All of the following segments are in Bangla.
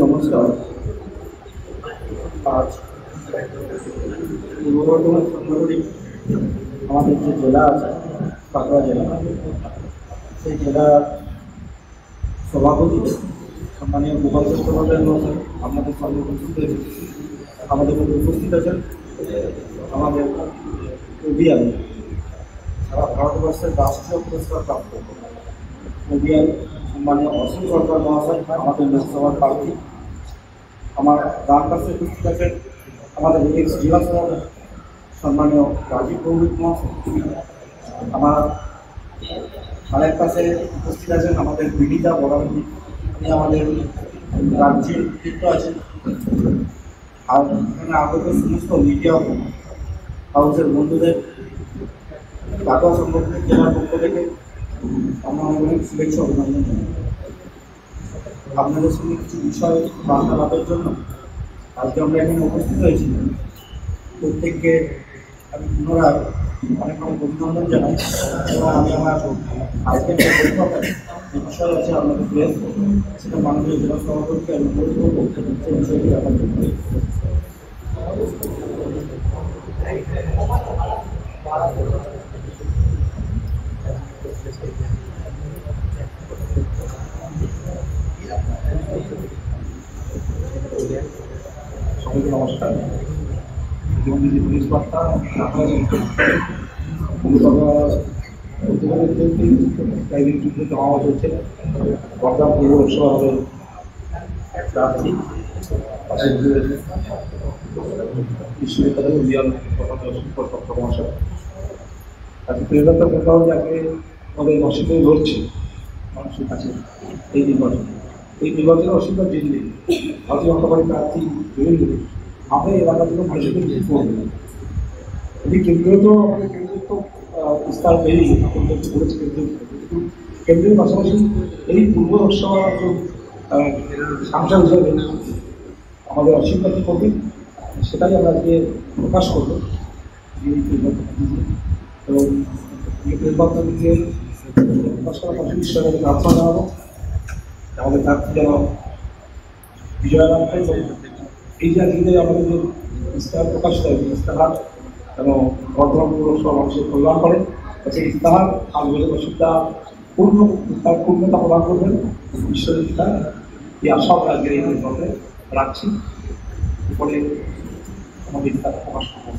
নমস্কার। আজ পূর্ব বর্ধমান সাংগঠনিক আমাদের যে জেলা আছে কাটোয়া জেলা, সেই জেলার সভাপতি সম্মানীয় গোপাল চট্টোপাধ্যায় মহাশয় আমাদের সামনে উপস্থিত হয়েছে। আমাদের মধ্যে উপস্থিত আছেন আমাদের অভিয়ান, সারা ভারতবর্ষের রাষ্ট্রীয় পুরস্কার প্রাপ্ত অভিয়ান সম্মানীয় অসীম সরকার মহাশয়, আমাদের লোকসভার প্রার্থী। আমার ডান পাশে উপস্থিত আছেন আমাদের এক্স জেলা সভাপতি সম্মানীয় রাজীব ভৌমিক মহাশয়। আমার আরেক পাশে উপস্থিত আছেন আমাদের বিনীতা বরাবী, উনি আমাদের রাজ্যের নেতৃত্ব আছেন। আর এখানে আগত সমস্ত মিডিয়া হাউসের বন্ধুদের কাটোয়া সংগঠনের জেলার পক্ষ থেকে আমার অনেক শুভেচ্ছা অভিনন্দন জানাই। আপনাদের সঙ্গে কিছু বিষয় বার্তালাপের জন্য আজকে আমরা এখানে উপস্থিত হয়েছি। প্রত্যেককে আমি পুনরায় অনেক অনেক অভিনন্দন জানাই এবং আমি আমার আজকের যে বৈঠক যে বিষয় আছে আপনাদের প্রেস, সেটা মাননীয় জেলা সভাপতিকে আমি অনুরোধ করবো সেই বিষয়টি রাখার জন্য। সবাইকে নমস্কার। জীবন যে পুলিশ বার্তা হওয়া চলছে বর্ধমান পূর্ব লোকসভা হবে প্রার্থী বিশ্ববিদ্যালয় অভিযান মহাশয়। আজকে প্রেরণার কথা হল যাকে আমাদের অসীমে লড়ছে মানুষের কাছে এই নির্বাচনে অসীমটা জিতলে ভারতীয় জনতা পার্টির প্রার্থী জয়ী আমরা এলাকা থেকে মানুষকে জিত করবো। এটি কেন্দ্রীয় তো আমাদের কেন্দ্রের তো বিস্তার পেয়েই করেছে কেন্দ্রের পাশাপাশি এই পূর্ব লোকসভা সাংসদ হিসাবে আমাদের অসীমটা কী করবে সেটাই আমরা আজকে প্রকাশ করবো এবং নির্বাচন দিয়ে প্রকাশ করার পাশে ঈশ্বরের প্রার্থনা জানাবো আমাদের প্রার্থী যেন বিজয় লাভ করে। এই যে আজকে আমাদের যে ইস্তাহার প্রকাশ করে ইস্তাহার যেন বর্ধমান পৌরসভা মানুষের কল্যাণ করে, সেই ইস্তাহার আসবে অসুবিধা তার পূর্ণতা প্রদান করবেন ঈশ্বরের পিতা। এই আশা আমরা আজকে এই নির্বাচনে রাখছি। এরপরে আমাদের ইস্তাহার প্রকাশ করব।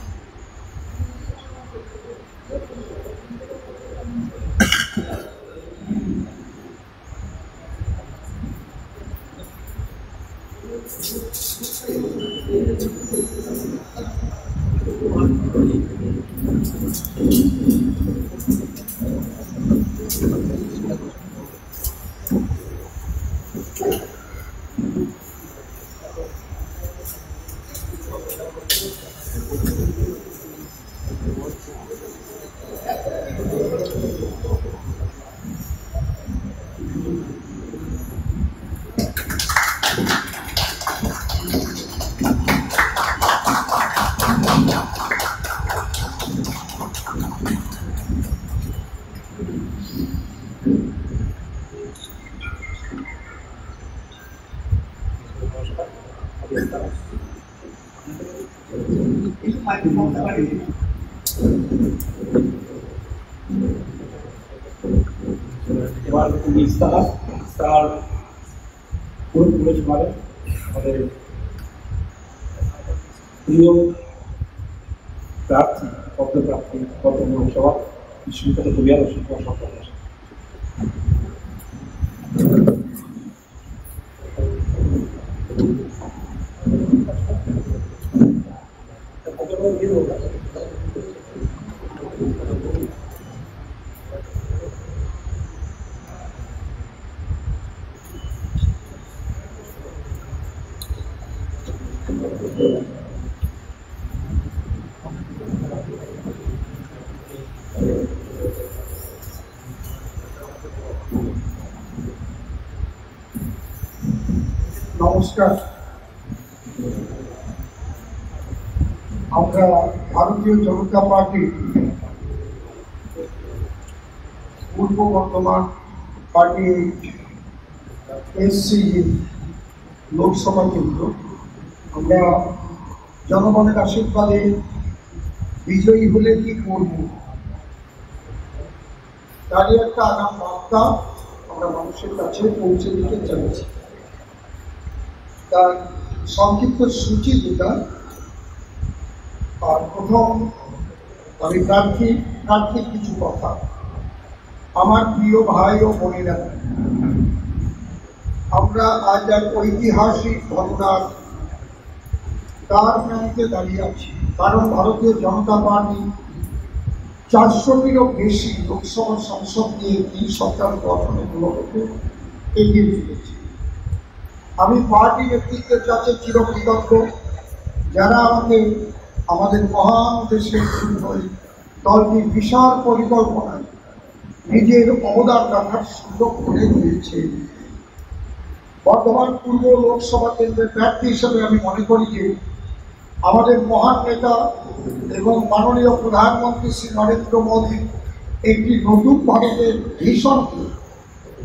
এবার ইস্তাহার পুরো সমাজে আমাদের প্রিয় প্রার্থী পদপ্রার্থী বর্ধমান লোকসভা বিশ্ববিদ্যালয় কবিয়ার অসীম সরকার। নমস্কার। আমরা ভারতীয় জনতা পার্টি পূর্ব বর্ধমান পার্টি এসসি লোকসভা কেন্দ্র, আমরা জনগণের আশীর্বাদে বিজয়ী হলে কি করব তারই একটা আগাম বার্তা আমরা মানুষের কাছে পৌঁছে দিতে চাইছি। তার সংক্ষিপ্ত সূচি যেটা, আর প্রথম আমি প্রার্থীর কিছু কথা। আমার প্রিয় ভাই ও বোনেরা, আমরা আজ এক ঐতিহাসিক ঘটনার তার প্রান্তে দাঁড়িয়ে আছি, কারণ ভারতীয় জনতা পার্টি 400টিরও বেশি লোকসভা সংসদ নিয়ে এই সরকার গঠনের লক্ষ্যে এগিয়ে চলেছে। আমি পার্টি নেতৃত্বের কাছে চিরকৃতজ্ঞ, যারা আমাদের মহান দেশের জন্য দলটির বিশাল পরিকল্পনায় নিজের অবদান রাখার সুযোগ করে দিয়েছে। বর্ধমান পূর্ব লোকসভা কেন্দ্রের প্রার্থী হিসেবে আমি মনে করি যে আমাদের মহান নেতা এবং মাননীয় প্রধানমন্ত্রী শ্রী নরেন্দ্র মোদী একটি নতুন ভারতের ভিশনকে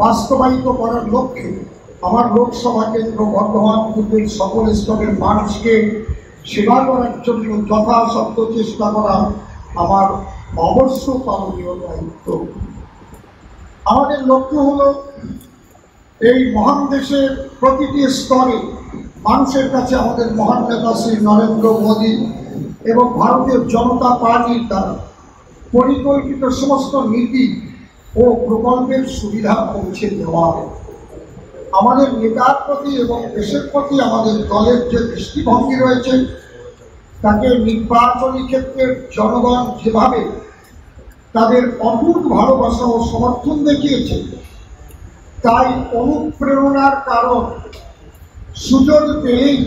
বাস্তবায়িত করার লক্ষ্যে আমার লোকসভা কেন্দ্র বর্ধমান পূর্বের সকল স্তরের মানুষকে সেবা করার জন্য যথাসাধ্য চেষ্টা করা আমার অবশ্য পালনীয় দায়িত্ব। আমাদের লক্ষ্য হলো এই মহান দেশের প্রতিটি স্তরে মানুষের কাছে আমাদের মহান নেতা শ্রী নরেন্দ্র মোদী এবং ভারতীয় জনতা পার্টির দ্বারা পরিকল্পিত সমস্ত নীতি ও প্রকল্পের সুবিধা পৌঁছে দেওয়া। আমাদের নেতার প্রতি এবং দেশের প্রতি আমাদের দলের যে দৃষ্টিভঙ্গি রয়েছে, তাকে নির্বাচনী ক্ষেত্রে জনগণ যেভাবে তাদের অটুট ভালোবাসা ও সমর্থন দেখিয়েছে, তাই অনুপ্রেরণার কারণ সুযোগ পেলেই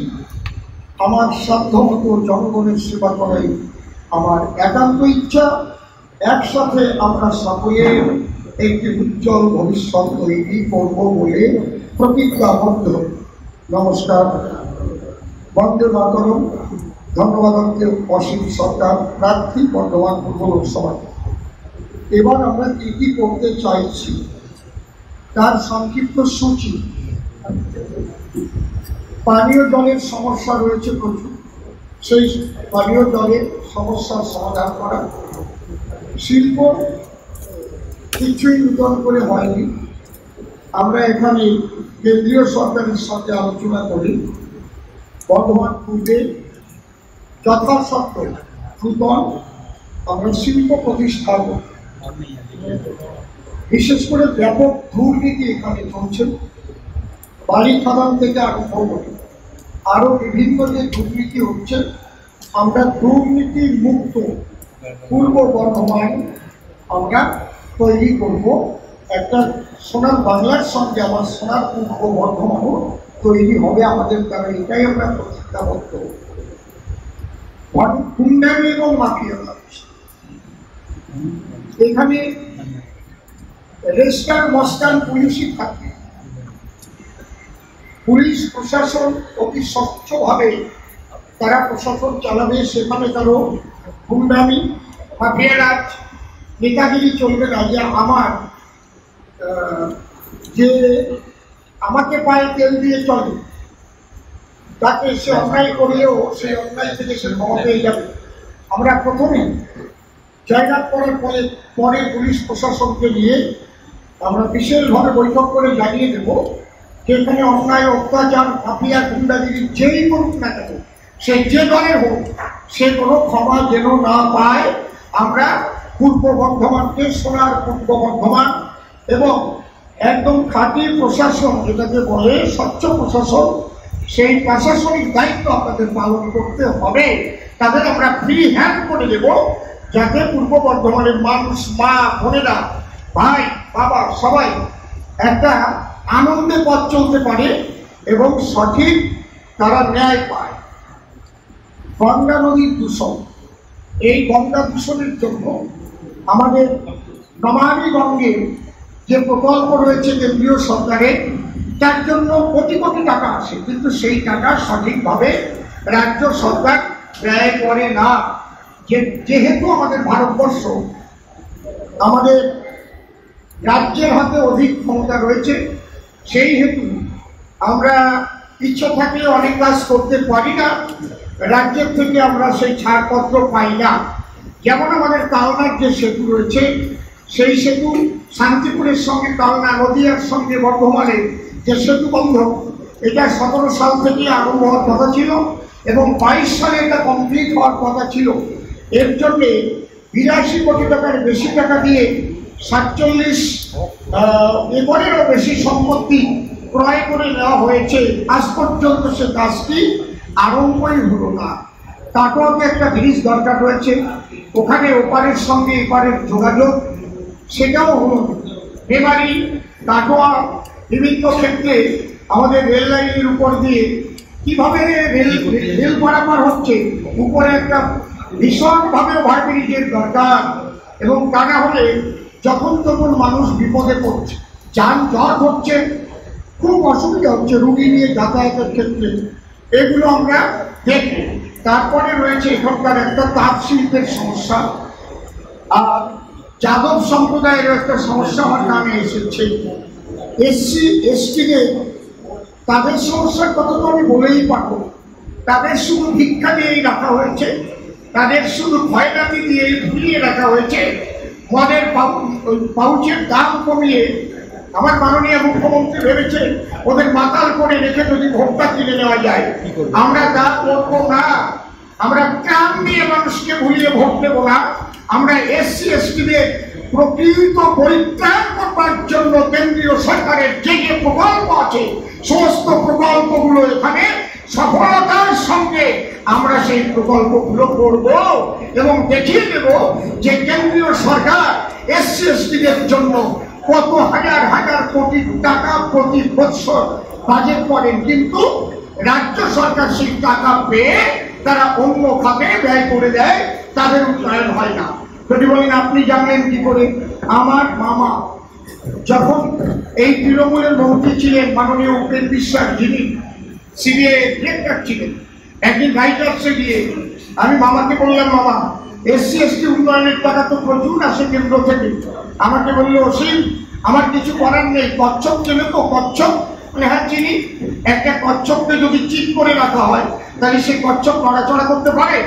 আমার সাধ্যমতো জনগণের সেবা করাই আমার একান্ত ইচ্ছা। একসাথে আমরা সকলে একটি উজ্জ্বল ভবিষ্যৎ তৈরি করব বলে প্রতিজ্ঞাবদ্ধ। নমস্কার, বন্দে মাতরম। ধন্যবাদ অসীম সরকার, প্রার্থী বর্ধমান পূর্ব লোকসভা। এবার আমরা কি কি করতে চাইছি তার সংক্ষিপ্ত সূচি। পানীয় জলের সমস্যা রয়েছে প্রচুর, সেই পানীয় জলের সমস্যার সমাধান করা। শিল্প কিছুই নূতন করে হয়নি। আমরা এখানে কেন্দ্রীয় সরকারের সাথে আলোচনা করি বর্ধমান পূর্বে যথাসাধ্য নূতন আমরা শিল্প প্রতিষ্ঠা করি। বিশেষ করে ব্যাপক দুর্নীতি এখানে চলছে, বাড়ি খাদান থেকে আরম্ভ করে আরো বিভিন্ন যে দুর্নীতি হচ্ছে, আমরা দুর্নীতি মুক্ত পূর্ব বর্ধমান আমরা তৈরি করব। একটা সোনার বাংলার সঙ্গে আমার সোনার পূর্ব বর্ধমানও তৈরি হবে আমাদের দ্বারা, এটাই আমরা প্রতিজ্ঞাবদ্ধ। গুন্ডামি এবং মাফিয়া এখানে রেস্টার মস্তান পুলিশই থাকে। পুলিশ প্রশাসন অতি স্বচ্ছভাবে তারা প্রশাসন চালাবে, সেখানে কারো গুন্ডামি মাফিয়ারাজ নেতাগিরি চলবে না। যে যে আমাকে পায়ে তেল দিয়ে চলে, তাকে সে অন্যায় করলেও সেই অন্যায় থেকে সে ক্ষমা পেয়ে যাবে। আমরা প্রথমে জয়লাভ করার পরে পুলিশ প্রশাসনকে নিয়ে আমরা বিশেষভাবে বৈঠক করে জানিয়ে দেব যে এখানে অন্যায় অত্যাচার মাফিয়া গুন্ডাগিরি যেই করুক না কেন, সে যে দলের হোক, সে কোনো ক্ষমা যেন না পায়। আমরা পূর্ব বর্ধমানকে সোনার পূর্ব বর্ধমান এবং একদম খাঁটি প্রশাসন, যেটাকে বলে স্বচ্ছ প্রশাসন, সেই প্রশাসনিক দায়িত্ব আপনাদের পালন করতে হবে। তাদের আমরা ফ্রি হ্যান্ড করে দেব, যাতে পূর্ব বর্ধমানের মানুষ, মা বোনেরা, ভাই বাবা সবাই একটা আনন্দে পথ চলতে পারে এবং সঠিক তারা ন্যায় পায়। গঙ্গা নদীর দূষণ। এই গঙ্গা দূষণের জন্য আমাদের নমামি গঙ্গে যে প্রকল্প রয়েছে কেন্দ্রীয় সরকারের, তার জন্য কোটি কোটি টাকা আসে, কিন্তু সেই টাকা সঠিকভাবে রাজ্য সরকার ব্যয় করে না। যেহেতু আমাদের ভারতবর্ষ, আমাদের রাজ্যের হাতে অধিক ক্ষমতা রয়েছে, সেই হেতু আমরা ইচ্ছা থাকলে অনেক কাজ করতে পারি না, রাজ্যের থেকে আমরা সেই ছাড়পত্র পাই না। যেমন আমাদের কালনার যে সেতু রয়েছে, সেই সেতু শান্তিপুরের সঙ্গে কালনা, নদীয়ার সঙ্গে বর্ধমানের যে সেতু বন্ধন, এটা 17 সাল থেকে আরম্ভ হওয়ার কথা ছিল এবং 22 সালে এটা কমপ্লিট হওয়ার কথা ছিল। এর জন্যে 82 কোটি টাকার বেশি টাকা দিয়ে 47 একরেরও বেশি সম্পত্তি ক্রয় করে নেওয়া হয়েছে। আজ পর্যন্ত সে কাজটি আরম্ভই হলো না। কাটোয়াতে একটা ব্রিজ দরকার রয়েছে, ওখানে ওপারের সঙ্গে এপারের যোগাযোগ, সেটাও হলো না। এবারই কাটোয়া বিভিন্ন ক্ষেত্রে আমাদের রেল লাইনের উপর দিয়ে কিভাবে রেল পারাপার হচ্ছে, উপরে একটা ভীষণভাবে ওভারব্রিজের দরকার, এবং তা না হলে যখন তখন মানুষ বিপদে পড়ছে, যানজট হচ্ছে, খুব অসুবিধা হচ্ছে রুগী নিয়ে যাতায়াতের ক্ষেত্রে। এগুলো আমরা দেখব। তারপরে রয়েছে এখানকার একটা তাঁত শিল্পের সমস্যা, আর যাদব সম্প্রদায়ের একটা সমস্যা আমার নামে এসেছে। এসসি এসটিদের তাদের সমস্যার কথা তো আমি বলেই পারবো। তাদের শুধু ভিক্ষা দিয়েই রাখা হয়েছে, তাদের শুধু ভয়নাতি দিয়ে ঘুরিয়ে রাখা হয়েছে। মদের পাউচের দাম কমিয়ে আমার মাননীয় মুখ্যমন্ত্রী ভেবেছে ওদের মাতাল করে রেখে যদি ভোটটা কিনে নেওয়া যায়। আমরা তা করবো না। আমরা প্রাণ দিয়ে মানুষকে ভুলিয়ে ভোট দেব না। আমরা এসসি এসটিদের প্রকৃত পরিত্রাণ করবার জন্য কেন্দ্রীয় সরকারের যে যে প্রকল্প আছে, সমস্ত প্রকল্পগুলো এখানে সফলতার সঙ্গে আমরা সেই প্রকল্পগুলো করব এবং দেখিয়ে দেব যে কেন্দ্রীয় সরকার এসসি এসটিদের জন্য কত হাজার হাজার কোটি টাকা প্রতি বছর বাজেট করেন, কিন্তু রাজ্য সরকার সেই টাকা পেয়ে তারা অন্য খাতে ব্যয় করে দেয়, তাদের উন্নয়ন হয় না। যদি বলেন আপনি জানলেন কি করে? আমার মামা যখন এই তৃণমূলের মন্ত্রী ছিলেন, মাননীয় উপেন বিশ্বাস, যিনি সিবিআই ডিরেক্টর ছিলেন, একদিন রাইটার্সে গিয়ে আমি মামাকে বললাম, মামা এসসি এসটি উন্নয়নের টাকা তো প্রচুর আসে কেন্দ্র থেকে। আমাকে বললো, অসীম আমার কিছু করার নেই, কচ্ছপ চেনে তো? কচ্ছপ? মানে হ্যাঁ চিনি। একটা কচ্ছপকে যদি চিট করে রাখা হয় তাহলে সেই কচ্ছপ নড়াচড়া করতে পারে?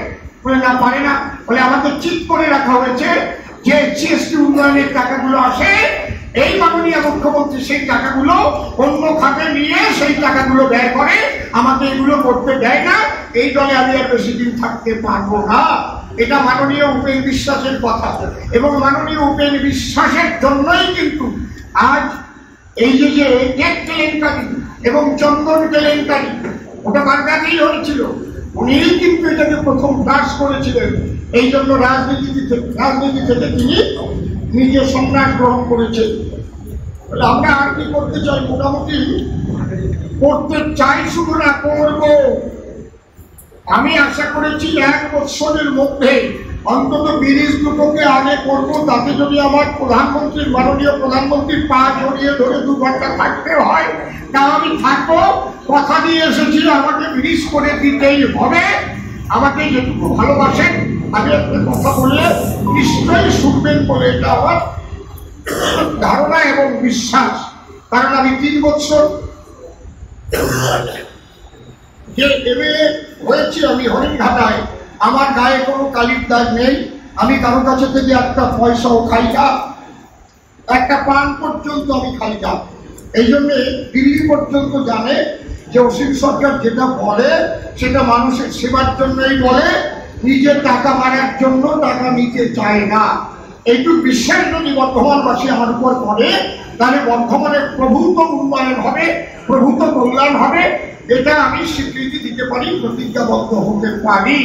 বলে না, পারে না। বলে আমাকে চিট করে রাখা হয়েছে যে এসসি এসটি উন্নয়নের টাকাগুলো আসে, এই মাননীয় মুখ্যমন্ত্রী সেই টাকাগুলো অন্য খাতে নিয়ে সেই টাকাগুলো ব্যয় করে, আমাকে এগুলো করতে দেয় না। এই দলে আমি আর বেশি দিন থাকতে পারবো না। এটা মাননীয় উপেন বিশ্বাসের কথা, এবং মাননীয় উপেন বিশ্বাসের জন্যই কিন্তু আজ এই যে টেট কেলেঙ্কারি এবং চন্দন কেলেঙ্কারি, ওটা বারবারই হয়েছিল, উনি কিন্তু এটাকে প্রথম হ্রাস করেছিলেন। এই জন্য রাজনীতি থেকে তিনি নিজে সন্ন্যাস গ্রহণ করেছেন। আমরা আর কি করতে চাই? মোটামুটি করতে চাই, শুধু না করব। আমি আশা করেছি 1 বছরের মধ্যে অন্তত ব্রিজ দুটোকে আগে করব, তাতে যদি আমার প্রধানমন্ত্রীর, মাননীয় প্রধানমন্ত্রীর পা জড়িয়ে ধরে 2 ঘন্টা থাকতে হয়, তা আমি থাকবো। কথা দিয়ে এসেছি আমাকে ব্রিজ করে দিতেই হবে। আমাকে যেটুকু ভালোবাসেন, আমি একটা কথা বললে নিশ্চয়ই শুনবেন বলে এটা আমার ধারণা এবং বিশ্বাস। কারণ আমি 3 বছর যে এমএলএ হয়েছি আমি হরিণঘাটায়, আমার গায়ে কোনো কালির দাগ নেই। আমি কারো কাছে থেকে একটা পয়সাও খাই না, একটা পান পর্যন্ত আমি খাই না। এই জন্যে দিল্লি পর্যন্ত জানে যে অসীম সরকার যেটা বলে সেটা মানুষের সেবার জন্যই বলে, নিজের টাকা মারার জন্য টাকা নিতে চায় না। এইটুকু বিশ্বাস যদি বর্ধমানবাসী আমার উপর করে, তাহলে বর্ধমানের প্রভূত উন্নয়ন হবে, প্রভূত কল্যাণ হবে। এটা আমি স্বীকৃতি দিতে পারি, প্রতিজ্ঞাবদ্ধ হতে পারি।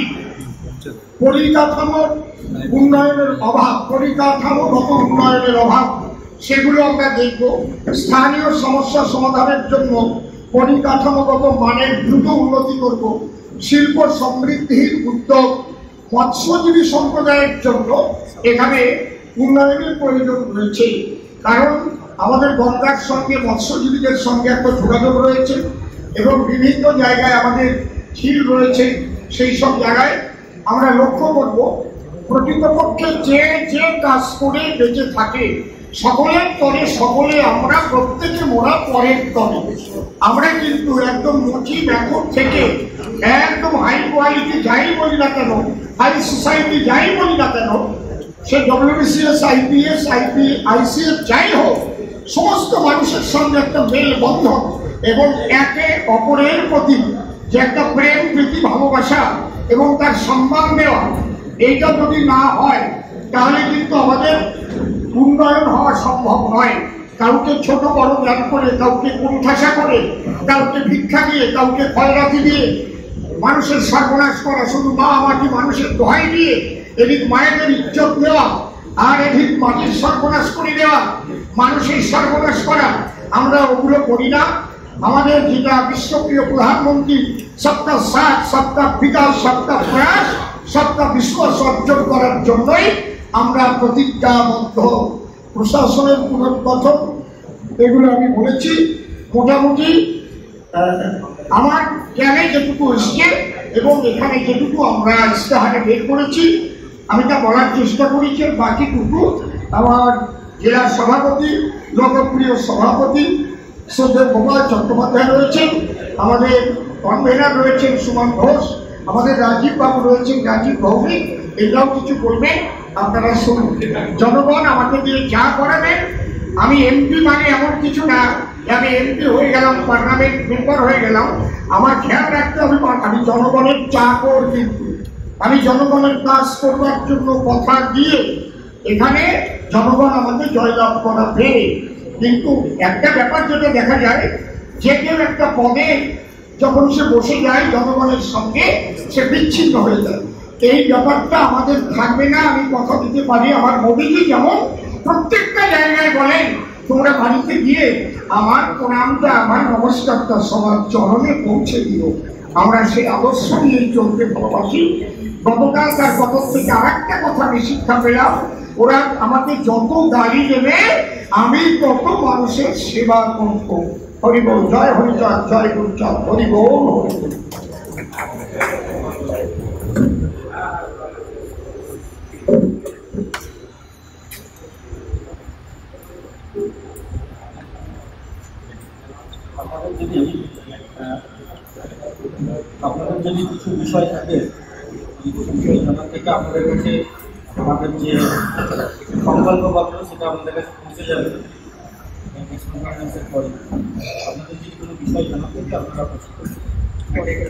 পরিকাঠামোর উন্নয়নের অভাব, পরিকাঠামোগত উন্নয়নের অভাব, সেগুলো আমরা দেখব। স্থানীয় সমস্যা সমাধানের জন্য পরিকাঠামোগত মানের দ্রুত উন্নতি করব। শিল্প সমৃদ্ধির উদ্যোগ মৎস্যজীবী সম্প্রদায়ের জন্য এখানে উন্নয়নের প্রয়োজন রয়েছে। কারণ আমাদের গঙ্গার সঙ্গে মৎস্যজীবীদের সঙ্গে একটা যোগাযোগ রয়েছে এবং বিভিন্ন জায়গায় আমাদের ঝিল রয়েছে। সেই সব জায়গায় আমরা লক্ষ্য করব প্রকৃতপক্ষে যে যে কাজ করে বেঁচে থাকে সকলের তরে সকলে আমরা প্রত্যেকে মোরা পরের তরে। আমরা কিন্তু একদম মুচি ব্যাপক থেকে একদম হাই কোয়ালিটি যাই বলি না কেন, হাই সোসাইটি যাই বলি না কেন, সে WBCS, IPS, ICS যাই হোক, সমস্ত মানুষের সঙ্গে একটা মেলবন্ধন এবং একে অপরের প্রতি যে একটা প্রেম প্রীতি ভালোবাসা এবং তার সম্মান দেওয়া, এইটা যদি না হয় তাহলে কিন্তু আমাদের উন্নয়ন হওয়া সম্ভব নয়। কাউকে ছোট বড় জ্ঞান করে, কাউকে কুণ্ঠাসা করে, কাউকে ভিক্ষা দিয়ে, কাউকে খয়রাতি দিয়ে মানুষের সর্বনাশ করা, শুধু মা মাটি মানুষের দোহাই দিয়ে এদিক মায়েদের ইজ্জত দেওয়া আর এদিক মাটির সর্বনাশ করে দেওয়া, মানুষের সর্বনাশ করা, আমরা ওগুলো করি না। আমাদের যেটা বিশ্বপ্রিয় প্রধানমন্ত্রী সবকা সাথ, সবকা বিকাশ, সবকা প্রয়াস, সবকা বিশ্বাস অর্জন করার জন্যই আমরা প্রতিজ্ঞাবদ্ধ। প্রশাসনের পুনর্গঠন এগুলো আমি বলেছি। মোটামুটি আমার জ্ঞানে যেটুকু এসছে এবং এখানে যেটুকু আমরা ইশতেহারে বের করেছি আমি তা বলার চেষ্টা করেছি। বাকিটুকু আমার জেলার সভাপতি, লোকপ্রিয় সভাপতি শ্রদ্ধেয় গোপাল চট্টোপাধ্যায় রয়েছেন, আমাদের কনভেনার রয়েছেন সুমন ঘোষ, আমাদের রাজীব বাবু রয়েছেন, রাজীব ভৌমিক, এটাও কিছু বলবেন, আপনারা শুনুন। জনগণ আমাকে দিয়ে যা করাবেন, আমি এমপি মানে এমন কিছু না আমি এমপি হয়ে গেলাম, পার্লামেন্ট মেম্বার হয়ে গেলাম, আমার খেয়াল রাখতে হবে আমি জনগণের চাকর। কিন্তু আমি জনগণের কাজ করবার জন্য কথা দিয়ে এখানে জনগণ আমাকে জয়লাভ করাবে। কিন্তু একটা ব্যাপার যেটা দেখা যায়, যে কেউ একটা পদে যখন সে বসে যায় জনগণের সঙ্গে সে বিচ্ছিন্ন হয়ে যায়। এই ব্যাপারটা আমাদের থাকবে না, আমি কথা দিতে পারি। আমার মোদীজি যেমন প্রত্যেকটা জায়গায় বলেন তোমরা বাড়িতে গিয়ে আমার প্রণামটা, আমার নমস্কারটা সবার চরণে পৌঁছে দিও। আমরা সেই আদর্শ নিয়ে চলতে ভালোবাসি। গতকাল তার কত থেকে আর একটা কথা আমি শিক্ষা পেলাম, ওরা আমাকে যত গালি দেবে আমি তত মানুষের সেবা করব। হরিবোল, জয় হরিচাঁদ, জয় গুরুচাঁদ, হরিবোল, হরিবোল। আপনাদের যদি কিছু বিষয় থাকে, কিছু বিষয় জানার থেকে আপনাদের কাছে আমাদের যে সংকল্পপত্র সেটা আমাদের কাছে পৌঁছে যাবে কনফারেন্সের পরে। আপনাদের যদি কোনো বিষয় জানার থেকে আপনারা প্রশ্ন করবেন।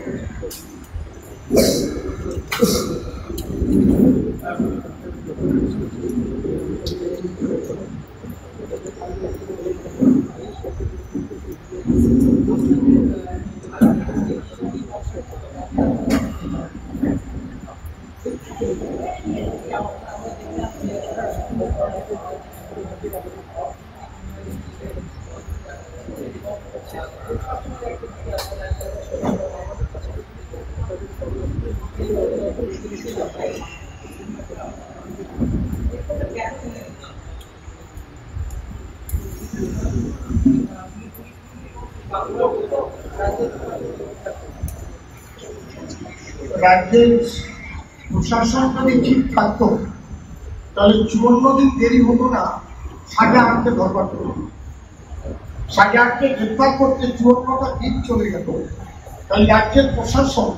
রাজ্যের প্রশাসন যদি ঠিক থাকতো তাহলে 54 দিন দেরি হতো না সাজা আনতে ধরবার করতো। সাজা আনতে গ্রেপ্তার করতে 54টা দিন চলে যেত। তাই রাজ্যের প্রশাসন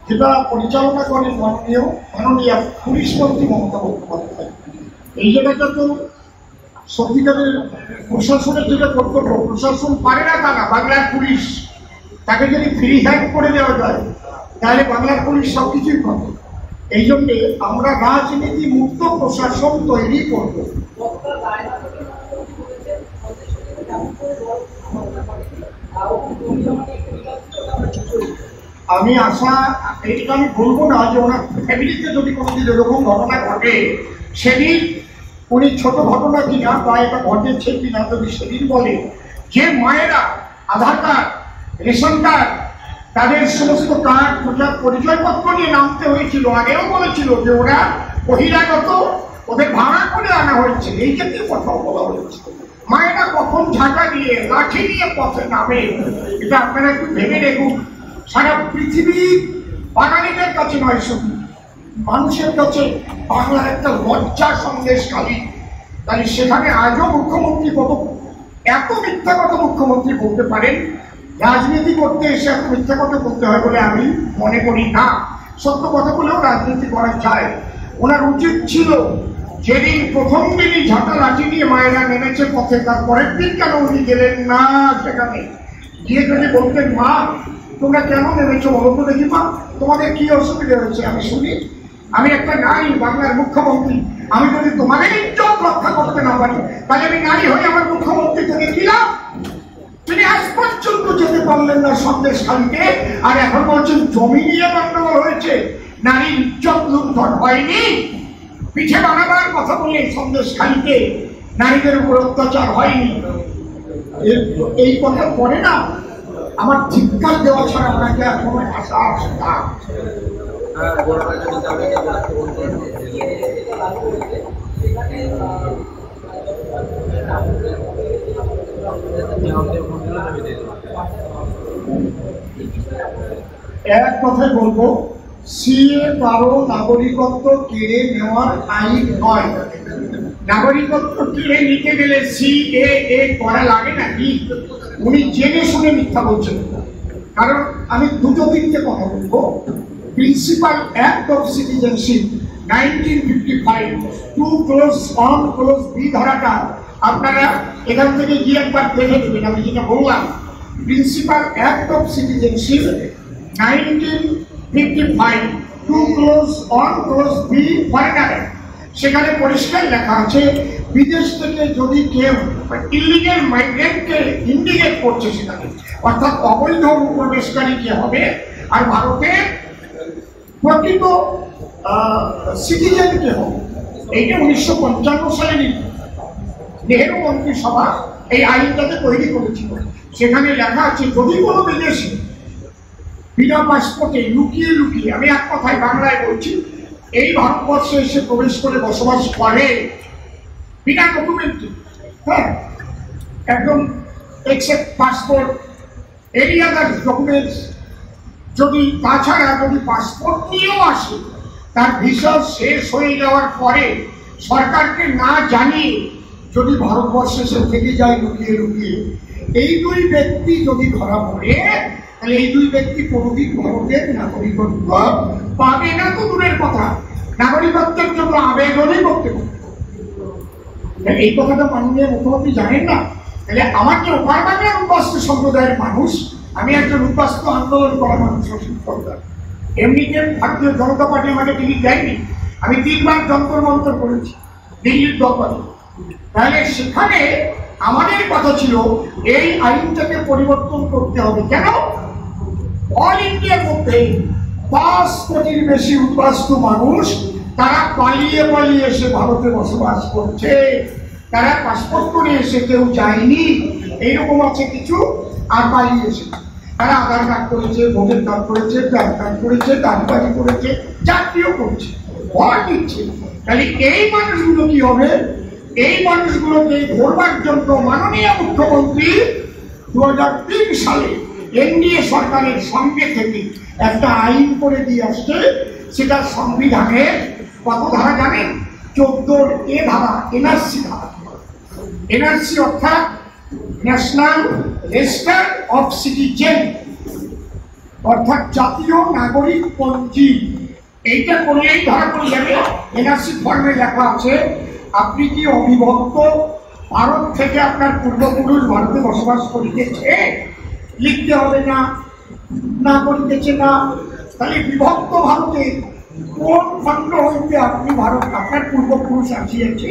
যেটা পরিচালনা করেন মাননীয় পুলিশ মন্ত্রী মমতা বন্দ্যোপাধ্যায়, এই জায়গাটা তো সত্যিকারের প্রশাসনের যেটা কর্তব্য, প্রশাসন পারে না তা না। বাংলার পুলিশ তাকে যদি ফ্রি হ্যান্ড করে দেওয়া যায় তাহলে বাংলার পুলিশ সবকিছুই পাবে। এই জন্যে আমরা রাজনীতি মুক্ত প্রশাসন তৈরি করব। আমি আশা, এটা আমি বলবো না যে ওনার ফ্যামিলিতে যদি কোনোদিন এরকম ঘটনা ঘটে, সেদিন উনি ছোট ঘটনা কিনা বা এটা ঘটেছে কিনা যদি সেদিন বলে যে মায়েরা আধার কার্ড, রেশন কার্ড, তাদের সমস্ত কার্ড পরিচয়পত্র নিয়ে নামতে হয়েছিল। আগেও বলেছিল যে ওরা বহিরাগত, ওদের ভাড়া করে আনা হয়েছে, এই জাতীয় কথাও বলা হয়েছে। মায়েরা কখন ঝাঁটা দিয়ে লাঠি নিয়ে পথে নামে, এটা আপনারা একটু ভেবে দেখুন। সারা পৃথিবীর বাঙালিদের কাছে নয়, শুধু মানুষের কাছে বাংলার একটা লজ্জা সন্দেশ খালি। তাই সেখানে আজও মুখ্যমন্ত্রী এত মিথ্যা কথা মুখ্যমন্ত্রী বলতে পারেন। রাজনীতি করতে এসে এত মিথ্যা কথা বলতে হয় বলে আমি মনে করি না। সত্য কথা বলেও রাজনীতি করা যায়। ওনার উচিত ছিল যেদিন প্রথম দিনই ঝাঁটা লাঠি নিয়ে মায়েরা নেমেছে পথে, তার পরের দিন কেন উনি গেলেন না সেখানে গিয়ে যদি বলতেন, মা তোমরা কেন নেমেছো বলো তো দেখি, মা তোমাদের কি অসুবিধা হয়েছে আমি শুনি। আমি একটা নারী, বাংলার মুখ্যমন্ত্রী, আমি যদি তোমাদের ইজ্জত রক্ষা করতে না পারি তাহলে আমি নারী হয়ে আমার মুখ্যমন্ত্রী থেকে কি লাভ? তিনি আজ পর্যন্ত যেতে পারলেন না সন্দেশখালীতে, আর এখন বলছেন জমি নিয়ে গন্ডগোল হয়েছে, নারীর ইজ্জত লুণ্ঠন হয়নি। পিঠে বানাবার কথা বলে সন্দেশখালীতে নারীদের উপর অত্যাচার হয়নি, এই কথা পড়ে না। আমার ধিক্কার দেওয়া ছাড়া আপনাকে আর কোনো ভাষা আসে না। এক কথায় বলবো, সিএ কারো নাগরিকত্ব কেড়ে নেওয়ার আইন নয়। নাগরিকত্ব কেড়ে নিতে গেলে সিএএ করা লাগে নাকি? উনি জেনে শুনে মিথ্যা বলছেন। কারণ আমি দুটো দিককে কথা বলবো। Principal act of citizenship 1955 2 clause 1 clause B ধারাটা আপনারা এখান থেকে গিয়ে একবার দেখে দেবেন। আমি যেটা বললাম, principal act of citizenship 1955 2 clause 1 clause B foreigner, সেখানে পরিষ্কার লেখা আছে বিদেশ থেকে যদি কেউ ইলিগাল মাইগ্রেন্টকে ইন্ডিকেট করছে সেখানে, অর্থাৎ অবৈধ অনুপ্রবেশকারী কে হবে, আর ভারতের প্রকৃত সিটিজেন কে হবে। এইটা 1955 সালে নেহেরু মন্ত্রিসভা এই আইনটাকে তৈরি করেছিল। সেখানে লেখা আছে যদি কোনো বিদেশি বিনা পাসপোর্টে লুকিয়ে লুকিয়ে, আমি এক কথায় বাংলায় বলছি, এই ভারতবর্ষে এসে প্রবেশ করে বসবাস করে বিনা ডকুমেন্টে, হ্যাঁ একদম except passport, any other documents, যদি তাছাড়া যদি পাসপোর্ট নিয়েও আসে, তার ভিসা শেষ হয়ে যাওয়ার পরে সরকারকে না জানিয়ে যদি ভারতবর্ষে এসে থেকে যায় লুকিয়ে লুকিয়ে, এই দুই ব্যক্তি যদি ধরা পড়ে তাহলে এই দুই ব্যক্তি কোনোদিন ভারতের নাগরিকত্ব পাবে না। তো দূরের কথা, নাগরিকত্বের জন্য আবেদনই করতে পারে। এই কথাটা মাননীয় মুখ্যমন্ত্রী জানেন না। তাহলে আমার যে ওপার বাংলার উদ্বাস্তু সম্প্রদায়ের মানুষ, আমি একজন উদ্বাস্তু আন্দোলন করা মানুষ, এমনিতে ভারতীয় জনতা পার্টি আমাকে টিকিট দেয়নি। আমি 3 বার যন্তর মন্তর করেছি দিল্লির দরবারে। তাহলে সেখানে আমাদের কথা ছিল এই আইনটাকে পরিবর্তন করতে হবে। কেন? অল ইন্ডিয়ার মধ্যে 5 কোটির বেশি উদ্বাস্তু মানুষ, তারা পালিয়ে পালিয়ে এসে ভারতে বসবাস করছে। তারা পাসপোর্ট করে এসে কেউ যায়নি, এইরকম আছে কিছু, আর পালিয়ে এসে তারা আধার কার্ড করেছে, ভোটার কার্ড করেছে, প্যান কার্ড করেছে, দাঁড়িয়ে করেছে, চাকরিও করছে, ভোট দিচ্ছে। তাহলে এই মানুষগুলো কি হবে? এই মানুষগুলোকে ধরবার জন্য মাননীয় মুখ্যমন্ত্রী 2003 সালে এনডিএ সরকারের সঙ্গে থেকে একটা আইন করে দিয়ে আসছে। সেটা সংবিধানের কত ধারা জানেন? 14A ধারা, এনআরসি ধারা। এনআরসি অর্থাৎ ন্যাশনাল রেজিস্টার অফ সিটিজেন, অর্থাৎ জাতীয় নাগরিক পঞ্জি। এইটা করলেই ধরা পড়ে যাবে। এনআরসি ফর্মে লেখা আছে আপনি কি অবিভক্ত ভারত থেকে আপনার পূর্বপুরুষ ভারতে বসবাস করিতেছে, লিখতে হবে না, না করিতেছে না। তাহলে বিভক্ত ভারতে কোন খণ্ড হইতে আপনি ভারত আপনার পূর্বপুরুষ আসিয়েছে,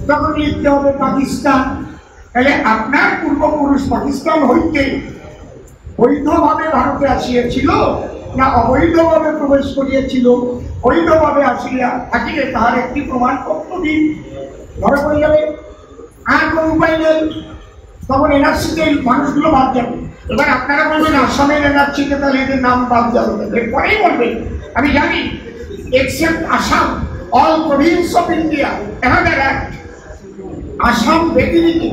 তখন লিখতে হবে পাকিস্তান। তাহলে আপনার পূর্বপুরুষ পাকিস্তান হইতে বৈধভাবে ভারতে আসিয়েছিল না অবৈধভাবে প্রবেশ করিয়েছিল? বৈধভাবে আসিয়া থাকিলে তাহার একটি প্রমাণপত্র দিন, ধরা পড়ে যাবে। আর কোনো উপায় নেই। তখন এনআরসিতে এই মানুষগুলো বাদ যাবে। এবার আপনারা বলবেন আসামের এনআরসিতে তাহলে এদের নাম বাদ যাবে, এরপরেই বলবেন আমি জানি except Assam all province of India another act. Assam ব্যতিরিক্ত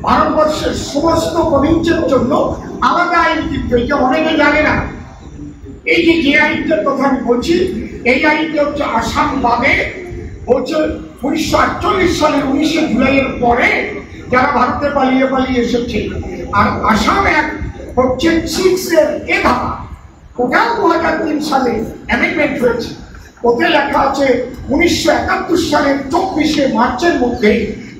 ভারতবর্ষের সমস্ত প্রভিন্সের জন্য আলাদা আইন, কিন্তু এটা অনেকে জানে না। এই যে আইনটার কথা আমি বলছি, এই আইনটা হচ্ছে আসাম বাদে হচ্ছে 1948 সালের 19শে জুলাইয়ের পরে যারা ভারতে পালিয়ে এসেছে। আর আসাম অ্যাক্ট হচ্ছে 6 এর এ ধারা, ওটাও 2003 সালে অ্যামেন্ডমেন্ট হয়েছে। ওতে লেখা আছে 1971 সালের 24শে মার্চের মধ্যে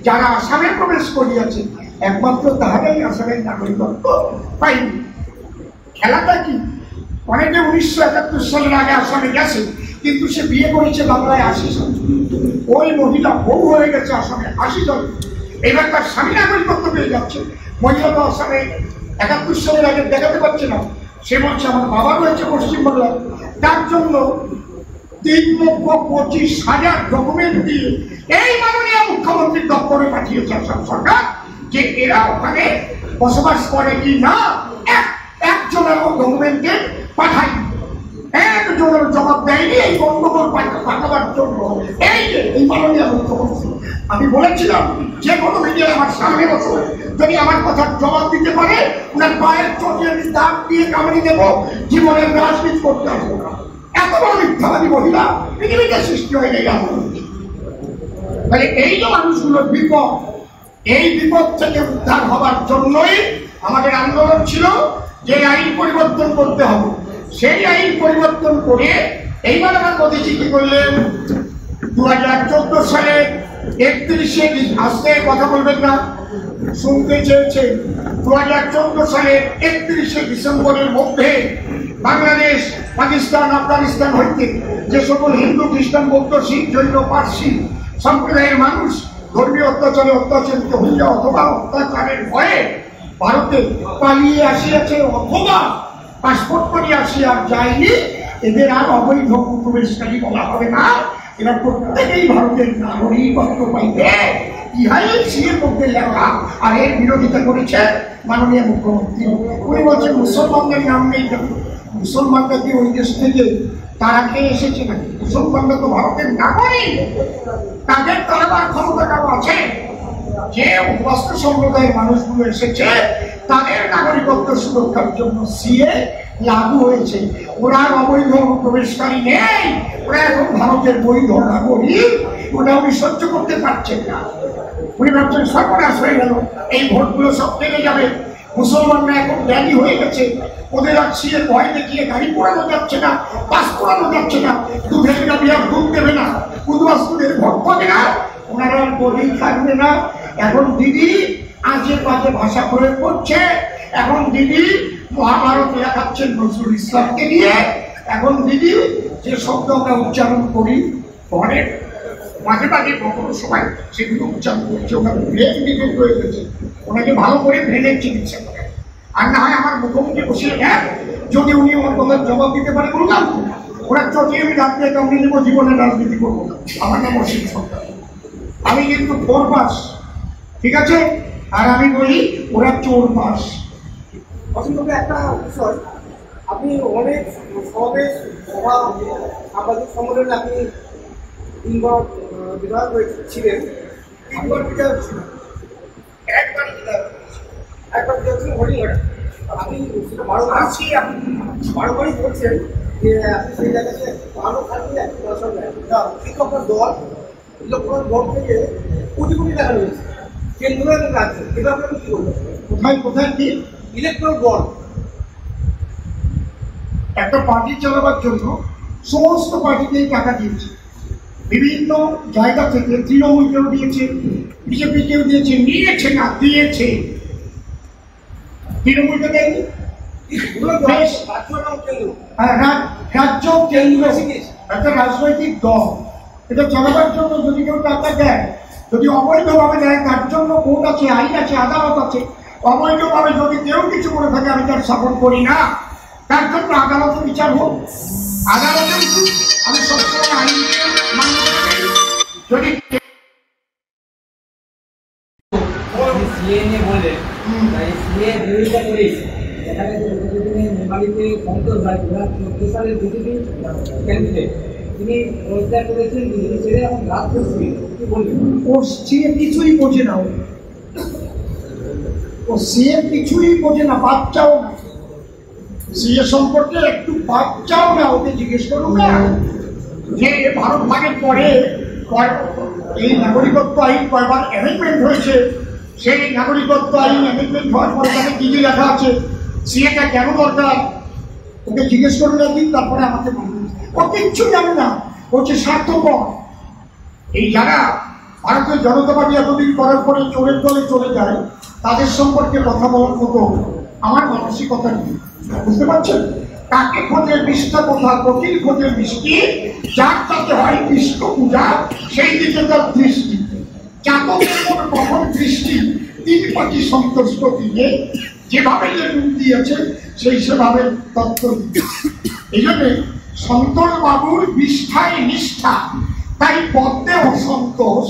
যারা আসামে প্রবেশ করিয়াছে একমাত্র তাহারাই আসামের নাগরিকত্ব পায়নি। খেলাটা কি, অনেকে 1971 সালের আগে আসামে গেছে, কিন্তু সে বিয়ে করেছে বাংলায় 80 জন, ওই মহিলা বউ হয়ে গেছে আসামে 80 জন, এবার তার স্বামী নাগরিকত্ব পেয়ে যাচ্ছে। মহিলা তো আসামে 71 সালের আগে দেখাতে পারছে না, সে বলছে আমার বাবা রয়েছে পশ্চিমবাংলায়। তার জন্য 3,25,000 ডকুমেন্ট দিয়ে এই মাননীয় মুখ্যমন্ত্রীর দপ্তরে পাঠিয়েছে আসাম সরকার যে এরা ওখানে বসবাস করে কি না। একজনের ডকুমেন্টে পাঠাই, একজনের জবাব দেয়নি এই গন্ডগোল পাঠাবার জন্য। এই যে এই মাননীয় মুখ্যমন্ত্রী, আমি বলেছিলাম যে কোনো মিডিয়ায় আমার সামনে বসে যদি আমার কথার জবাব দিতে পারে ওনার পায়ের চোখে আমি দাগ দিয়ে কামড়ে দেবো, জীবনের রাজনীতি করতে আসবো না। এত বড় মিথ্যাবাদী মহিলা পৃথিবীতে সৃষ্টি হয়ে গেল। তাহলে এই যে মানুষগুলোর বিপদ, এই বিপদ থেকে উদ্ধার হবার জন্যই আমাদের আন্দোলন ছিল যে আইন পরিবর্তন করতে হবে। সেই আইন পরিবর্তন করে এইবার আমার মোদীজি কি করলেন, 2014 সালে 31শে আজকে কথা বলবেন না, শুনতে চেয়েছে, 2014 সালের 31শে ডিসেম্বরের মধ্যে বাংলাদেশ, পাকিস্তান, আফগানিস্তান হইতে যে সকল হিন্দু, খ্রিস্টান, বৌদ্ধ, শিখ, জৈন, পার্সি সম্প্রদায়ের মানুষ ধর্মীয় অত্যাচারিত হইয়া অথবা অত্যাচারের ভয়ে ভারতে পালিয়ে আসিয়াছে অথবা পাসপোর্ট করে আসিয়া যায়নি, এদের আর অবৈধ প্রবেশকারী বলা হবে না, এরা প্রত্যেকেই ভারতের নাগরিকত্ব পাইবে। ইহাই সিএর মধ্যে লেখা। আর এর বিরোধিতা করেছে মাননীয় মুখ্যমন্ত্রী। উনি বলছেন মুসলমানদের নাম নেই। মুসলমানরা কি ওই দেশ থেকে তারা খেয়ে এসেছে নাকি? মুসলমানরা তো ভারতের নাগরিক, তাদের তারাবার ক্ষমতাটাও আছে। যে উদ্বাস্তু সম্প্রদায়ের মানুষগুলো এসেছে তাদের নাগরিকত্ব সুরক্ষার জন্য সিএ লাগু হয়েছে। ওরা অবৈধ প্রবেশকারী নেই, ওরা এখন ভারতের বৈধ নাগরিক। ওটা উনি সহ্য করতে পারছেন না। উনি ভাবছেন সর্বনাশ হয়ে গেল, এই ভোটগুলো সব কেটে যাবে। মুসলমানরা এখন র্যালি হয়ে গেছে, ওদের আর সিএর ভয় দেখিয়ে গাড়ি পোড়ানো যাচ্ছে না, বাস পোড়ানো যাচ্ছে না, দুধের গাড়ি আর দুধ দেবে না, উদ্বাস্তুদের ভোট পাবে না, ওনারা আর বলেই থাকবে না। এখন দিদি আজে বাজে ভাষা প্রয়োগ করছে, এখন দিদি মহাভারত লেখাচ্ছেন নজরুল ইসলামকে নিয়ে, এখন দিদি যে শব্দ আমরা উচ্চারণ করি অনেক মাঝে মাঝে কখনো সময় সেগুলো উচ্চারণ করছে, ওখানে ব্রেন ডিফেক্ট হয়ে গেছে, ওনাকে ভালো করে ব্রেনের চিকিৎসা করে। আর না হয় আমার মুখোমুখি বসিয়ে দেন, যদি উনি ওর কথার জবাব দিতে পারে বললাম, ওরা চটিয়ে আমি রাত্রে কামড়ে নেবো, জীবনের রাজনীতি করবো না। আমার নাম অসীম সরকার, আমি কিন্তু 4 পাস, ঠিক আছে? আর আমি বলি ওরা 4 পাস। অসম্ভব একটা বিষয়, আপনি অনেক সমাবেশ সভা সাংবাদিক সম্মেলনে আপনি 3 বার বিধায়ক ছিলেন, 3 বার বিধায়ক ছিলেন, একবার বিধায়ক ছিলেন হরিণঘাটে। আপনি সেটা 12 বার আছি, আপনি 12 বারই বলছেন যে আপনি সেই জায়গাতে ভালো থাকলে শিক্ষকের দল ইলেকট্রন বোর্ড থেকে কোটি কোটি টাকা নিয়েছে কেন্দ্র এবং রাজ্য। এটা আপনাকে কি বলবেন? কোথায় কোথায় কি ইলেকট্রন বোর্ড একটা পার্টি চালাবার জন্য সমস্ত পার্টিকেই টাকা দিয়েছে, বিভিন্ন জায়গা থেকে, তৃণমূলকেও দিয়েছে, বিজেপিকেও দিয়েছে, নিয়েছে না দিয়েছে, তৃণমূলকে দেয়নি, রাজ্য কেন্দ্র একটা রাজনৈতিক দল, এটা চালাবার জন্য যদি কেউ টাকা দেয়, যদি অবৈধভাবে দেয় তার জন্য কোর্ট আছে, আইন আছে, আদালত আছে। অবৈধভাবে যদি কেউ কিছু করে থাকে আমি তার সাপোর্ট করি না, তার জন্য আদালতে বিচার হোক, আদালতে আমি সবসময় আইনকে মান্য করি। যদি সিএ নিয়ে বললেন, তাই সিএ বিরোধিতা করেই এখানে মেমারিতে সন্তোষ রায় 2014 সালের বিজেপি ক্যান্ডিডেট, তিনি রোজগার করেছেন বিজেপি ছেড়ে এখন রাত করছেন, কি বলবেন? ও সিএ কিছুই বোঝে না, ও সিএ কিছুই বোঝে না, বাচ্চাও না, সিএ সম্পর্কে একটু বাচ্চাও না। ওকে জিজ্ঞেস করুন না যে ভারত ভাগের পরে এই নাগরিকত্ব আইন কয়বার অ্যামেন্ডমেন্ট হয়েছে, সেই নাগরিকত্ব আইন অ্যামেন্ডমেন্ট হওয়ার পরে তাকে কি কি লেখা আছে, সিএটা কেন দরকার, ওকে জিজ্ঞেস করুন একদিন, তারপরে আমাকে বলুন। ও কিচ্ছু জানে না, হচ্ছে স্বার্থপর। এই যারা ভারতীয় জনতা পার্টি এতদিন করার পরে চোরের দলে চলে যায়, তাদের সম্পর্কে কথা বলার মতো আমার মানসিকতা নেই, বুঝতে পারছেন? কাকে খোঁজে মিষ্টা কথা, কঠিন খোঁজে মিষ্টি, যার তাতে হয় কৃষ্ণ পূজা, সেই দিকে তার দৃষ্টি। চাতকের মনে কখন দৃষ্টি, তিন পাখি সন্তুষ্ট দিয়ে যেভাবে যে রূপ দিয়েছে সেই সেভাবে তত্ত্ব দিয়েছে। এই জন্য সন্তোষ বাবুর বিষ্ঠায় নিষ্ঠা, তাই পদ্মে অসন্তোষ,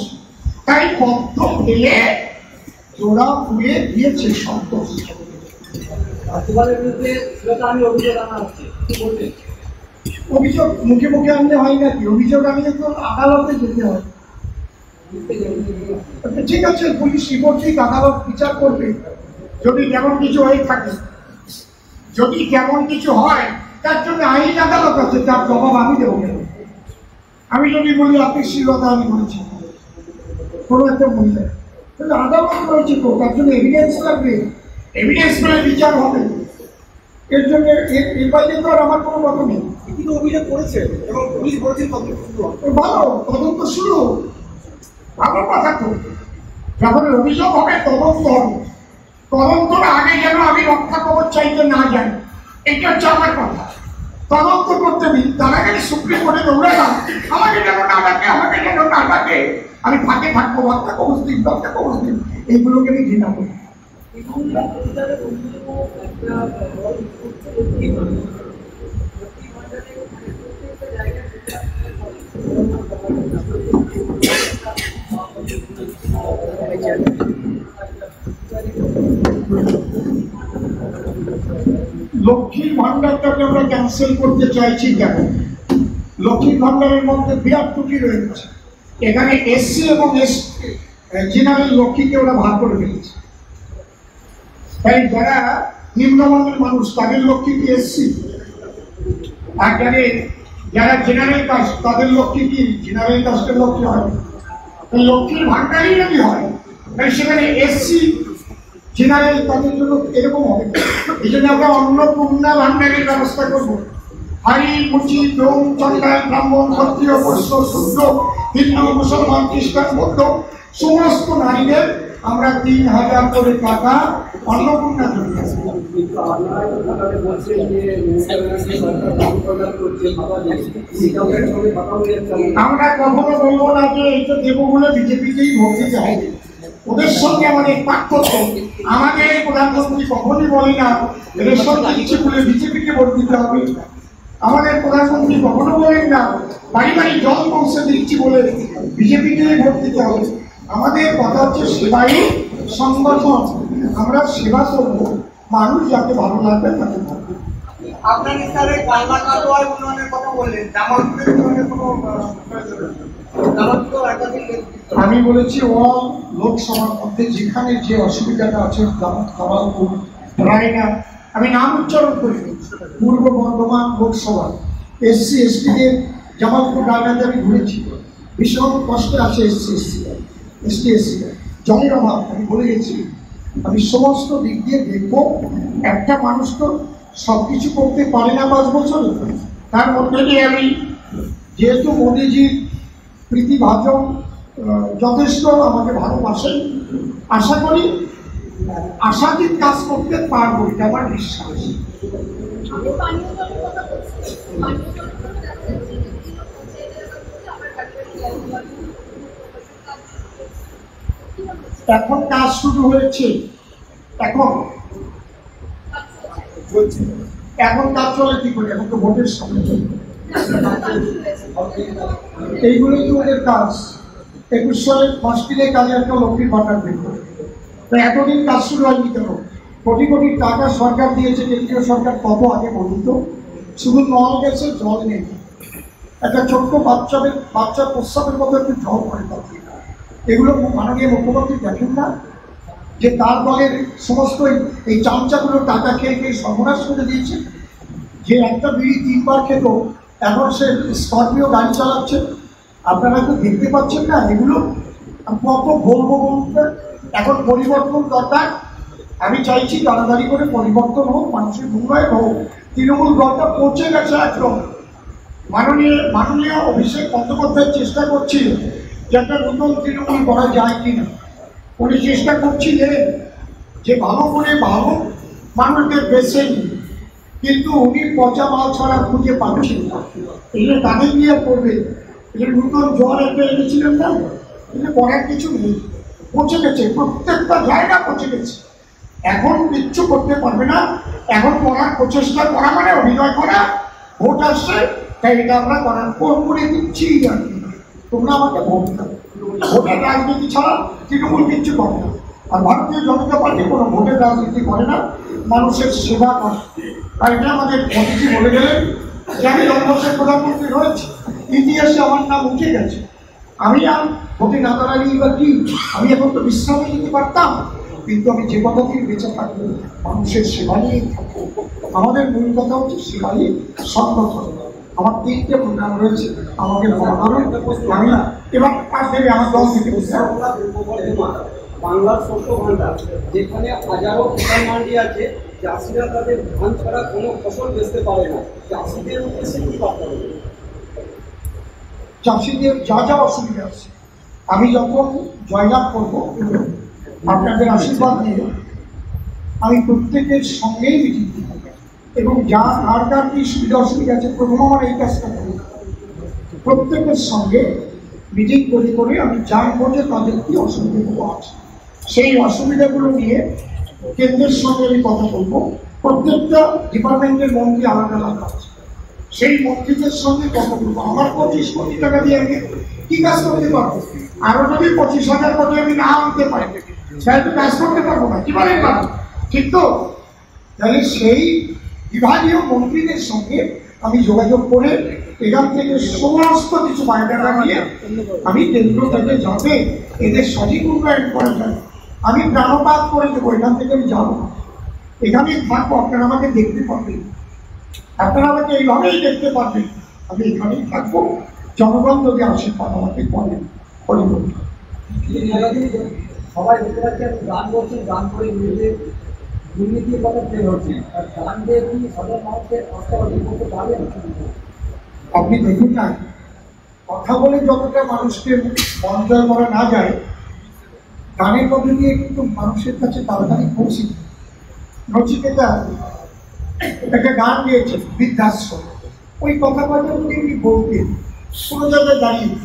তাই পদ্ম ফেলে জোড়া ফুলে দিয়েছে সন্তোষ। রাজ্যপালের বিরুদ্ধে শ্রীলতাহানির অভিযোগ আনা হচ্ছে, কি বলবেন? অভিযোগ মুখে মুখে আনলে হয় নাকি? অভিযোগ আনলে তো আদালতে যেতে হয়। ঠিক আছে, পুলিশ রিপোর্ট ঠিক আদালত বিচার করবে। যদি তেমন কিছু হয়ে থাকে, যদি তেমন কিছু হয়, তার জন্য আইন আদালত আছে, তার জবাব আমি দেবো কেন? আমি যদি বলি আপনি শ্লীলতাহানি করেছেন কোনো একটা মহিলা, তাহলে আদালত রয়েছে তো, তার জন্য এভিডেন্স লাগবে, এভিডেন্স পেলে বিচার হবে। এর জন্য এর বাইরে তো আর আমার কোনো কথা নেই। কিন্তু অভিযোগ করেছে এবং পুলিশ বলেছেন তদন্ত শুরু হবে। ভালো, তদন্ত শুরু, ভালো কথা তো। যখন অভিযোগ হবে তদন্ত হবে, তদন্তর আগে যেন আমি রক্ষা কবচ চাইতে না যাই, এটা হচ্ছে আমার কথা। তদন্ত করতে দিন, তার আগে সুপ্রিম কোর্টে দৌড়ালাম, আমাকে যেন না ডাকে, আমাকে যেন না ডাকে, আমি ফাঁকে থাকবো, রক্ষা কবচ দিন, রক্ষা কবচ দিন, এইগুলোকে আমি ঘৃণা করি। লক্ষ্মীর ভান্ডারটাকে আমরা ক্যান্সেল করতে চাইছি কেন? লক্ষ্মীর ভান্ডারের মধ্যে বিরাট ত্রুটি রয়েছে। এখানে এসসি এবং জেনারেল লক্ষ্মীকে ওরা ভাগ করে ফেলেছে। তাই যারা নিম্নবর্ণের মানুষ তাদের লক্ষ্মী কি এসসি, আর যারা জেনারেল কাস্ট তাদের লক্ষ্মী কি জেনারেল কাস্টের লক্ষ্মী হয়? লক্ষ্মীর ভান্ডারই যদি হয়, তাই সেখানে এসসি জেনারেল তাদের জন্য এরকম হবে। এই জন্য আমরা অন্নপূর্ণা ভান্ডারের ব্যবস্থা করবো। হাড়ি, মুচি, ডোম, চন্ডাল, ব্রাহ্মণ, ক্ষত্রিয়, বৈশ্য, শূদ্র, হিন্দু, মুসলমান, খ্রিস্টান, বৌদ্ধ সমস্ত নারীদের আমরা ৩,০০০ করে টাকা অন্নপূর্ণা দেব। আমরা কখনো বলবো না যে এইটা দেবো বলে বিজেপিকেই ভোট দিতে হবে, ওদের সঙ্গে আমাদের পার্থক্য। আমাদের প্রধানমন্ত্রী কখনই বলে না রেশন দিচ্ছি বলে বিজেপিকে ভোট দিতে হবে। আমাদের প্রধানমন্ত্রী কখনো বলেন না বাড়ি বাড়ি জল পৌঁছে দিচ্ছি বলে বিজেপিকে ভোট দিতে হবে। আমাদের কথা হচ্ছে সেবাই সংগঠন, আমরা সেবা করবো, মানুষ যাতে ভালো লাগবে তাকে থাকবে। আপনার স্যারে কালবাকাটোয়ার উন্নয়নের কথা বললেন, জামালপুরের উন্নয়নের কোনো জামালপুর একাধিক আমি বলেছি অল লোকসভার মধ্যে যেখানে যে অসুবিধাটা আছে, জামালপুর, রায়গঞ্জ, আমি নাম উচ্চারণ করি, পূর্ব বর্ধমান লোকসভা এসসি এসটিদের জামালপুর রায়গঞ্জে আমি ঘুরেছি, ভীষণ কষ্টে আছে এসসি জলের অভাব, আমি বলে গেছি। আমি সমস্ত দিক দিয়ে দেখবো। একটা মানুষ তো সব কিছু করতে পারে না 5 বছর, তার মধ্যে দিয়ে আমি যেহেতু মোদিজির প্রীতিভাজন যথেষ্ট আমাকে ভালোবাসেন, আশা করি আশাতীত কাজ করতে পারবো, এটা আমার বিশ্বাস। এখন কাজ শুরু হয়েছে, এখন কাজ চলে কি করে? এখন তো ভোটের সময়, এইগুলোই তো ওদের কাজ। 21 সালের 5 দিনে কাজে একটা লক্ষ্মীর ভান্ডার বের করে, তো এতদিন কাজ শুরু হয়নি কেন? কোটি কোটি টাকা সরকার দিয়েছে, কেন্দ্রীয় সরকার, কত আগে বলুন তো? শুধু নল গেছে, জল নেই। একটা ছোট্ট বাচ্চা প্রস্রাবের মতো একটু জল করে পাচ্ছে। এগুলো মাননীয় মুখ্যমন্ত্রী দেখেন না যে তার দলের সমস্ত এই চামচাগুলো টাকা খেয়ে খেয়ে সর্বনাশ করে দিয়েছে? যে একটা বিড়ি 3 বার খেত, এখন সে স্করপিও গাড়ি চালাচ্ছে। আপনারা তো দেখতে পাচ্ছেন না এগুলো? কত বলবো বলুন? এখন পরিবর্তন দরকার। আমি চাইছি তাড়াতাড়ি করে পরিবর্তন হোক, মানুষের উন্নয়ন হোক। তৃণমূল দলটা পৌঁছে গেছে একদম। মাননীয় অভিষেক বন্দ্যোপাধ্যায় চেষ্টা করছিল যে একটা নতুন তৃণমূল করা যায় কিনা। উনি চেষ্টা করছিলেন যে ভালো করে ভালো মানুষদের বেছে নিন, কিন্তু উনি পচা মাল ছাড়া খুঁজে পাচ্ছেন না। এগুলো তাদের নিয়ে করবে। এগুলো নতুন জ্বর একটা এনেছিলেন না, এগুলো করার কিছু নেই। পচে গেছে, প্রত্যেকটা জায়গা পচে গেছে। এখন কিচ্ছু করতে পারবে না। এখন করার প্রচেষ্টা করা মানে অভিনয় করা। ভোট আসছে, তাই এটা আমরা করার করে দিচ্ছি। আর কি, তোমরা আমাকে ভোট দাও। ভোটের রাজনীতি ছাড়া তৃণমূল কিচ্ছু করে না। আর ভারতীয় জনতা পার্টি কোনো ভোটের রাজনীতি করে না, মানুষের সেবা করে। আর এটা আমাদের মোদীজি বলে গেলেন যে আমি 10 বছর প্রধানমন্ত্রী রয়েছি, ইতিহাসে আমার নাম উঠে গেছে। আমি আর ভোটে না দাঁড়ালেই বা কি, আমি এখন তো বিশ্রামে নিতে পারতাম, কিন্তু আমি যে কথা দিয়ে বেঁচে থাকবো মানুষের সেবা নিয়েই থাকবো। আমাদের মূল কথা হচ্ছে সেবা নিয়ে সংগঠন। আমার 3টে প্রোগ্রাম রয়েছে, আমাকে মনে করেন আমি এবার কাজ দেবে আমার দল থেকে। বাংলার শস্য ভান্ডার, যেখানে হাজারো কিষাণ মান্ডি আছে, চাষিরা তাদের ধান ছাড়া কোনো ফসল বেচতে পারে না। চাষিদের উদ্দেশ্যে কি বার্তা দেবে? চাষিদের যা যা অসুবিধা আছে আমি যখন জয়লাভ করবো আপনাদের আশীর্বাদ নিয়ে আমি প্রত্যেকের সঙ্গেই মিটিং করব, এবং যা কার কার কি সুবিধা অসুবিধা আছে প্রথম আমার এই কাজটা করব। প্রত্যেকের সঙ্গে মিটিং করে আমি জানবো যে তাদের কি অসুবিধাগুলো আছে। সেই অসুবিধাগুলো নিয়ে কেন্দ্রের সঙ্গে আমি কথা বলবো। প্রত্যেকটা ডিপার্টমেন্টের মন্ত্রী আলাদা আলাদা আছে, সেই মন্ত্রীদের সঙ্গে কথা বলবো। আমার 25 কোটি টাকা দিয়ে আমি কি কাজ করতে পারবো? আরো যদি 25,000 কোটি আমি না আনতে পারি তাহলে তো কাজ করতে পারবো না। কি বলেন পারবো? ঠিক তো? তাহলে সেই বিভাগীয় মন্ত্রীদের সঙ্গে আমি যোগাযোগ করে এখান থেকে সমস্ত কিছু বায়োডাটা নিয়ে আমি কেন্দ্র থেকে যাতে এদের সঠিক উন্নয়ন করা যায় আমি প্রাণপাত করে দেবো। এখান থেকে আমি যাবো না, এখানেই থাকবো। আপনারা আমাকে দেখতে পারবেন, আপনারা আমাকে এইভাবেই দেখতে পারবেন। আমি এখানেই থাকবো। জনগণ যদি আশীর্বাদ আমাকে করেন পরিবর্তন। সবাই দেখতে পাচ্ছেন গান করছেন, গান করে নিজেদের দুর্নীতির কথা তুলে ধরছেন। গান দিয়ে কি সাধারণ মানুষের আস্থা অর্জন করতে পারবেন? আপনি দেখুন না, কথা বলে যতটা মানুষকে মন জয় করা না যায়, গানের মধ্যে দিয়ে কিন্তু মানুষের কাছে তাড়াতাড়ি পৌঁছি। নচিকেতা একটা গান গিয়েছে বৃদ্ধাশ্রম, ওই কথা কথা যদি উনি বলতেন কোনো জায়গায় দাঁড়িয়ে,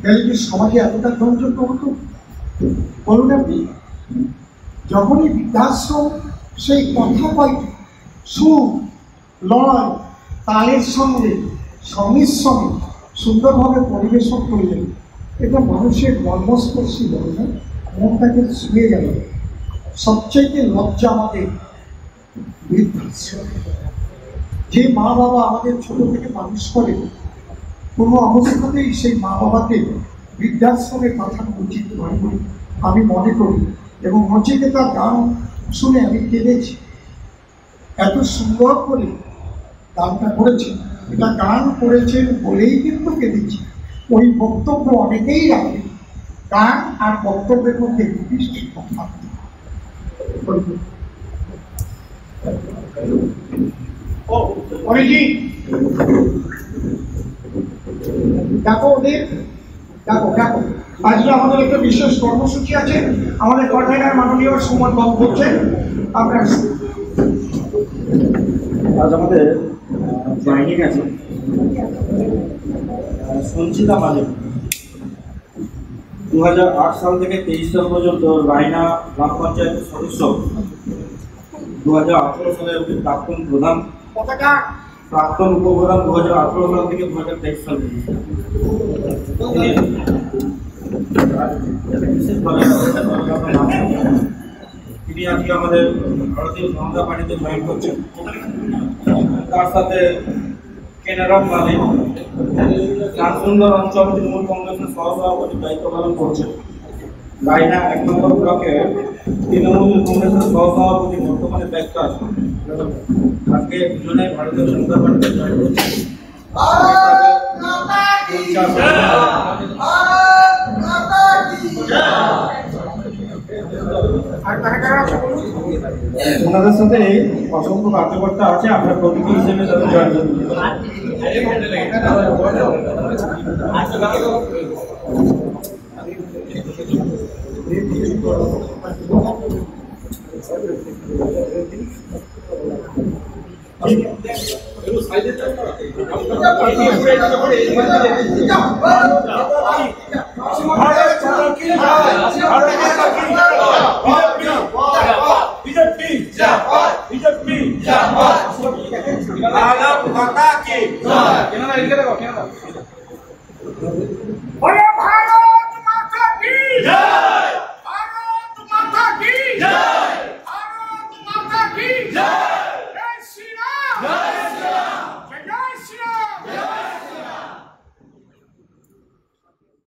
তাহলে কি সমাজে এতটা গ্রহণযোগ্য হতো? বলুন আপনি। যখনই বৃদ্ধাশ্রম সেই কথা কয়টি সুর লয় তালের সঙ্গে সংমিশ্রণে সুন্দরভাবে পরিবেশন করলেন, এটা মানুষের মর্মস্পর্শী বলে না, মনটাকে ছুঁয়ে গেল। সবচাইতে লজ্জা আমাদের বৃদ্ধাশ্রম। যে মা বাবা আমাদের ছোট থেকে মানুষ করে, কোনো অবস্থাতেই সেই মা বাবাকে বৃদ্ধাশ্রমে পাঠানো উচিত নয় বলে আমি মনে করি। এবং নচিকেতার গান শুনে আমি কেঁদেছি। এত সুন্দর করে গানটা করেছেন, এটা গান করেছেন বলেই কিন্তু কেঁদেছি। ওই বক্তব্য অনেকেই রাখে, গান আর বক্তব্যের মধ্যে নির্দিষ্ট তফাৎ। অনেকেই দেখো ওদের, দেখো দেখো আজকে আমাদের একটা বিশেষ কর্মসূচি আছে। আমাদের কনভেনার মাননীয় সুমন বাবু বলছেন, আপনার আজ আমাদের জয়নিং আছে সঞ্চিতা মালিক। 2008 সাল থেকে 23 সাল পর্যন্ত রায়না গ্রাম পঞ্চায়েতের সদস্য। 2018 সালে উনি প্রাক্তন প্রধান, প্রাক্তন উপপ্রধান 2018 সাল থেকে 2023 সাল পর্যন্ত। বিশেষভাবে তিনি আজকে আমাদের ভারতীয় জনতা পার্টিতে জয়েন করছেন। তার সাথে কেনারাম মালিক শ্যামসুন্দর অঞ্চল তৃণমূল কংগ্রেসের সহসভাপতি দায়িত্ব পালন করছেন। লাইনা 1 নম্বর ব্লকে তৃণমূল কংগ্রেসের সহসভাপতি বর্তমানে ব্যস্ত আছেন। আজকে দুজনে ভারতীয় জনতা পার্টিতে জয়েন করছেন। ওনাদের সাথে অসংখ্য কার্যকর্তা আছে, আমরা প্রতীকী হিসেবে তাদের জয়েন जय